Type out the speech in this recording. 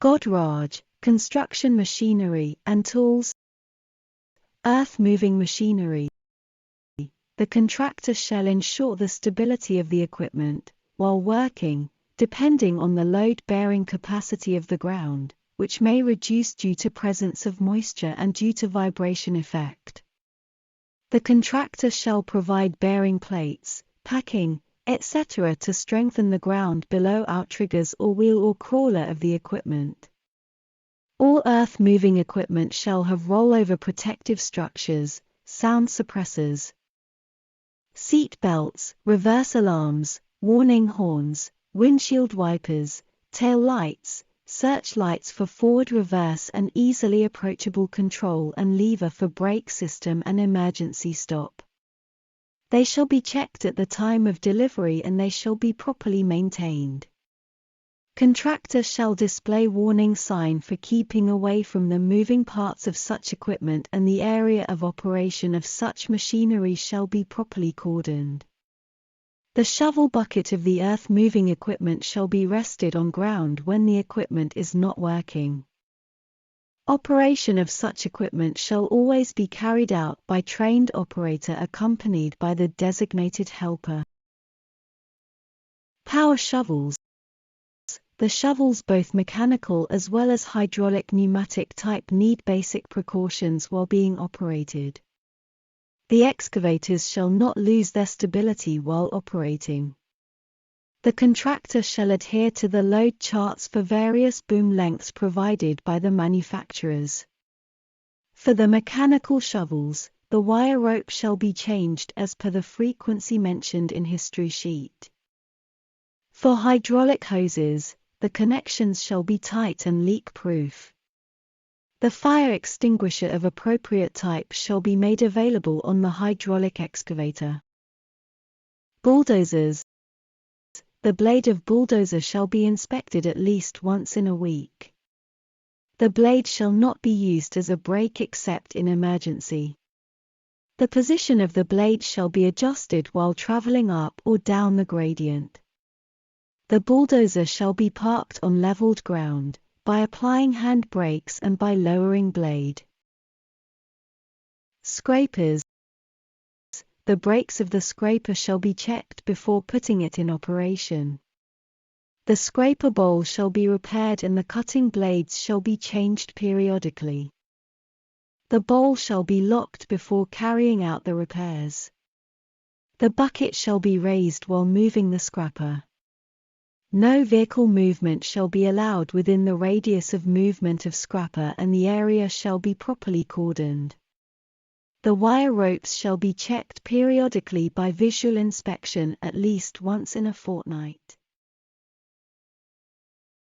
Godrej, construction machinery and tools. Earth-moving machinery. The contractor shall ensure the stability of the equipment, while working, depending on the load-bearing capacity of the ground, which may reduce due to presence of moisture and due to vibration effect. The contractor shall provide bearing plates, packing, etc. to strengthen the ground below outriggers or wheel or crawler of the equipment. All earth-moving equipment shall have rollover protective structures, sound suppressors, seat belts, reverse alarms, warning horns, windshield wipers, tail lights, searchlights for forward, reverse and easily approachable control and lever for brake system and emergency stop. They shall be checked at the time of delivery and they shall be properly maintained. Contractor shall display warning sign for keeping away from the moving parts of such equipment, and the area of operation of such machinery shall be properly cordoned. The shovel bucket of the earth-moving equipment shall be rested on ground when the equipment is not working. Operation of such equipment shall always be carried out by trained operator accompanied by the designated helper. Power shovels. The shovels, both mechanical as well as hydraulic pneumatic type, need basic precautions while being operated. The excavators shall not lose their stability while operating. The contractor shall adhere to the load charts for various boom lengths provided by the manufacturers. For the mechanical shovels, the wire rope shall be changed as per the frequency mentioned in history sheet. For hydraulic hoses, the connections shall be tight and leak-proof. The fire extinguisher of appropriate type shall be made available on the hydraulic excavator. Bulldozers. The blade of bulldozer shall be inspected at least once in a week. The blade shall not be used as a brake except in emergency. The position of the blade shall be adjusted while traveling up or down the gradient. The bulldozer shall be parked on leveled ground, by applying hand brakes and by lowering blade. Scrapers. The brakes of the scraper shall be checked before putting it in operation. The scraper bowl shall be repaired and the cutting blades shall be changed periodically. The bowl shall be locked before carrying out the repairs. The bucket shall be raised while moving the scraper. No vehicle movement shall be allowed within the radius of movement of scraper, and the area shall be properly cordoned. The wire ropes shall be checked periodically by visual inspection at least once in a fortnight.